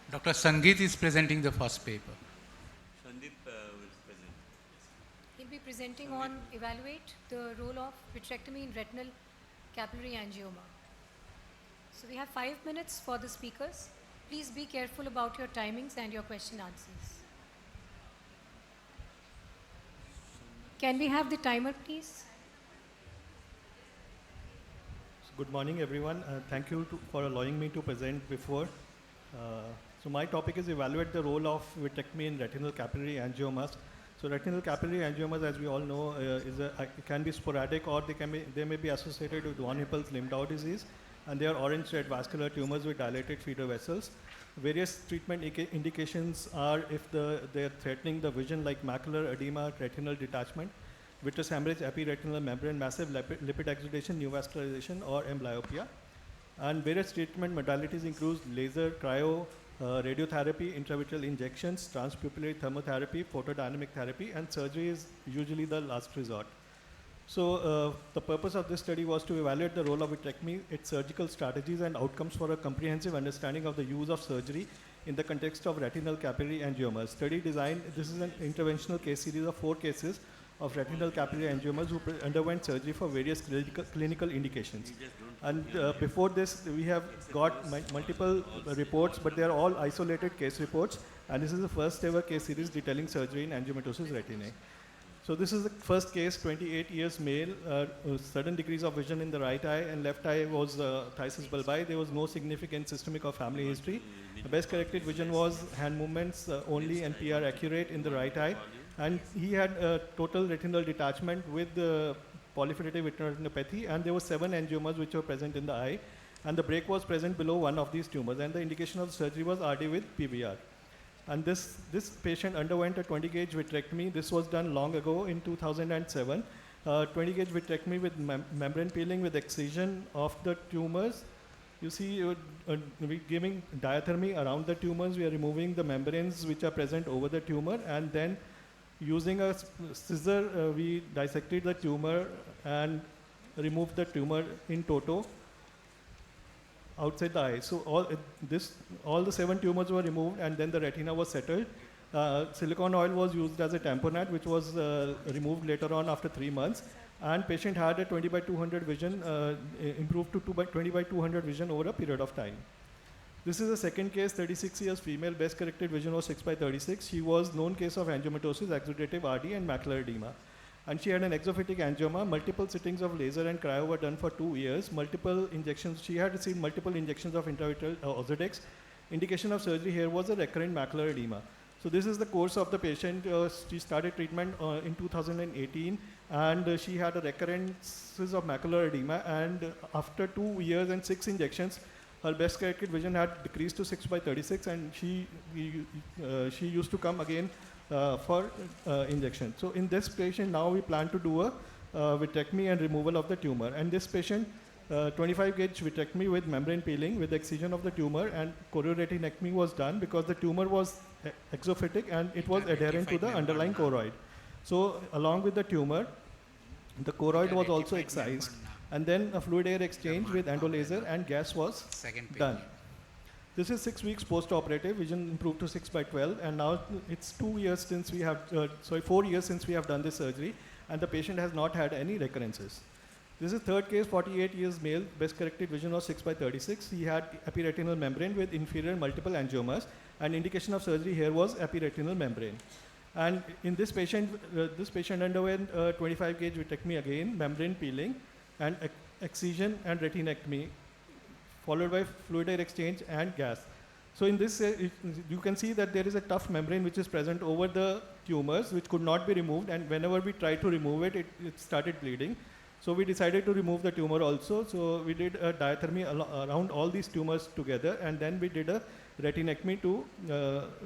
Dr. Sangeet is presenting the first paper. Sandeep will present. He'll be presenting on evaluate the role of vitrectomy in retinal capillary angioma. So we have 5 minutes for the speakers. Please be careful about your timings and your question answers. Can we have the timer, please? Good morning, everyone. Thank you for allowing me to present before. So my topic is evaluate the role of vitrectomy in retinal capillary angiomas. So retinal capillary angiomas, as we all know, can be sporadic or they may be associated with von Hippel's Lindau disease, and they are orange-red vascular tumors with dilated feeder vessels. Various treatment indications are if they are threatening the vision, like macular edema, retinal detachment, vitreous hemorrhage, epiretinal membrane, massive lipid exudation, neovascularization, or amblyopia. And various treatment modalities include laser, cryo, radiotherapy, intravitreal injections, transpupillary thermotherapy, photodynamic therapy, and surgery is usually the last resort. So the purpose of this study was to evaluate the role of vitrectomy, its surgical strategies and outcomes for a comprehensive understanding of the use of surgery in the context of retinal capillary angiomas. Study design, this is an interventional case series of 4 cases of retinal capillary angiomas who underwent surgery for various clinical indications. And before this, we have got multiple reports, but they are all isolated case reports. And this is the first ever case series detailing surgery in angiomatosis retinae. So this is the first case, 28 years male, sudden decrease of vision in the right eye, and left eye was phthisis bulbi. There was no significant systemic or family history. The best corrected vision was hand movements only and PR accurate in the right eye. And he had total retinal detachment with polyphilitic retinopathy, and there were 7 angiomas which were present in the eye, and the break was present below one of these tumors, and the indication of surgery was RD with PVR. And this patient underwent a 20-gauge vitrectomy. This was done long ago in 2007. 20-gauge vitrectomy with membrane peeling with excision of the tumors. You see, we're giving diathermy around the tumors. We are removing the membranes which are present over the tumor, and then using a scissor, we dissected the tumor and removed the tumor in toto outside the eye. So all the 7 tumors were removed, and then the retina was settled. Silicone oil was used as a tamponade, which was removed later on after 3 months. And patient had a 20/200 vision, improved to 20/200 vision over a period of time. This is a second case, 36 years female, best corrected vision was 6/36. She was known case of angiomatosis, exudative RD, and macular edema. And she had an exophytic angioma. Multiple sittings of laser and cryo were done for 2 years. Multiple injections. She had received multiple injections of intravitreal Ozurdex. Indication of surgery here was a recurrent macular edema. So this is the course of the patient. She started treatment in 2018, and she had a recurrences of macular edema. And after 2 years and 6 injections, her best corrected vision had decreased to 6/36, and she used to come again for injection. So in this patient, now we plan to do a vitrectomy and removal of the tumor. And this patient, 25-gauge vitrectomy with membrane peeling with excision of the tumor, and chorioretinectomy was done because the tumor was exophytic and it was adherent to the underlying choroid. So along with the tumor, the choroid was also excised. And then a fluid air exchange with endolaser and gas was done. This is 6 weeks post-operative, vision improved to 6/12, and now it's 4 years since we have done this surgery, and the patient has not had any recurrences. This is third case, 48 years male, best corrected vision was 6/36. He had epiretinal membrane with inferior multiple angiomas, and indication of surgery here was epiretinal membrane. And in this patient underwent 25-gauge vitrectomy again, membrane peeling, and excision and retinectomy, followed by fluid air exchange and gas. So in this, you can see that there is a tough membrane which is present over the tumors, which could not be removed, and whenever we tried to remove it, it started bleeding. So we decided to remove the tumor also. So we did a diathermy around all these tumors together, and then we did a retinectomy to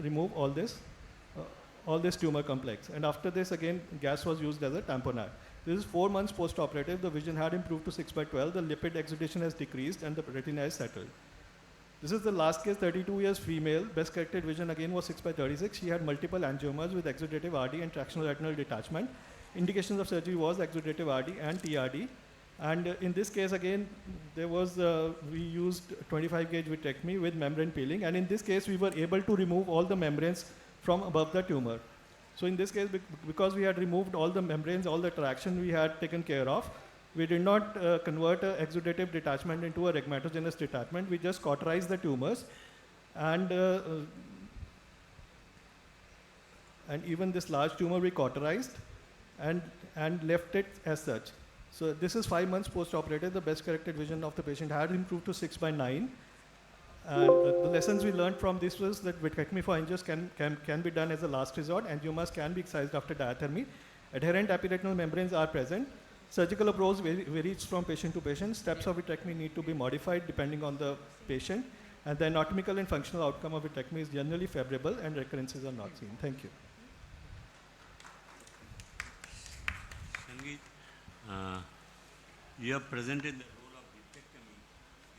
remove all this tumor complex. And after this, again, gas was used as a tamponade. This is 4 months post-operative. The vision had improved to 6/12. The lipid exudation has decreased, and the retina is settled. This is the last case, 32 years female. Best corrected vision again was 6/36. She had multiple angiomas with exudative RD and tractional retinal detachment. Indications of surgery was exudative RD and TRD. And in this case, again, there was, we used 25 gauge vitrectomy with membrane peeling. And in this case, we were able to remove all the membranes from above the tumor. So in this case, because we had removed all the membranes, all the traction we had taken care of, we did not convert an exudative detachment into a rhegmatogenous detachment. We just cauterized the tumors. And even this large tumor we cauterized and left it as such. So this is 5 months post-operative. The best corrected vision of the patient had improved to 6/9. And the lessons we learned from this was that vitrectomy for angios can be done as a last resort. Angiomas can be excised after diathermy. Adherent epiretinal membranes are present. Surgical approach varies from patient to patient. Steps of vitrectomy need to be modified depending on the patient. And the anatomical and functional outcome of vitrectomy is generally favorable and recurrences are not seen. Thank you. Sangeet, you have presented the role of vitrectomy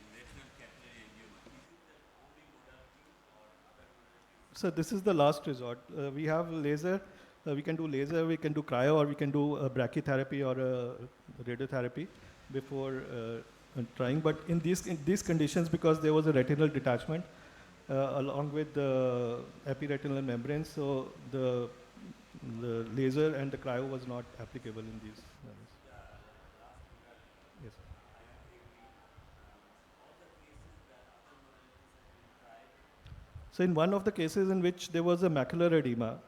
in retinal capillary angioma. Is it the only modality or other modalities? So this is the last resort. We have laser. We can do laser, we can do cryo, or we can do brachytherapy or radiotherapy before trying. But in these conditions, because there was a retinal detachment along with the epiretinal membrane, so the laser and the cryo was not applicable in these. Yes. So in one of the cases in which there was a macular edema,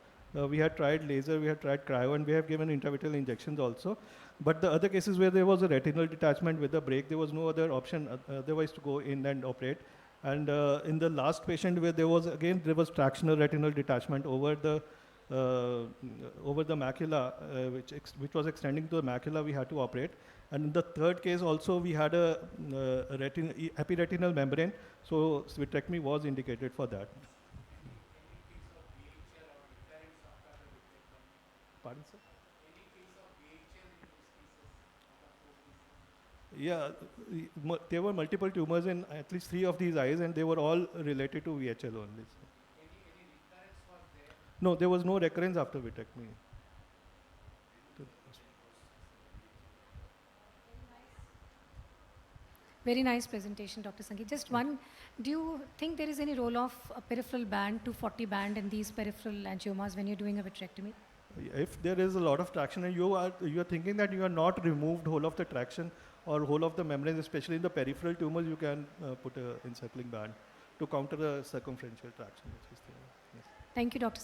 we had tried laser, we had tried cryo, and we have given intravitreal injections also. But the other cases where there was a retinal detachment with a break, there was no other option otherwise to go in and operate. And in the last patient where there was tractional retinal detachment over the macula, which was extending to the macula, we had to operate. And in the third case also, we had a epiretinal membrane, so vitrectomy was indicated for that. Pardon, sir? Yeah, there were multiple tumors in at least 3 of these eyes, and they were all related to VHL only. So. Any recurrence was there? No, there was no recurrence after vitrectomy. Very nice presentation, Dr. Sangeet. Just one, do you think there is any role of a peripheral band, 240 band in these peripheral angiomas when you're doing a vitrectomy? If there is a lot of traction and you are thinking that you are not removed whole of the traction or whole of the membrane, especially in the peripheral tumors, you can put a encircling band to counter the circumferential traction which is there. Yes. Thank you, Dr.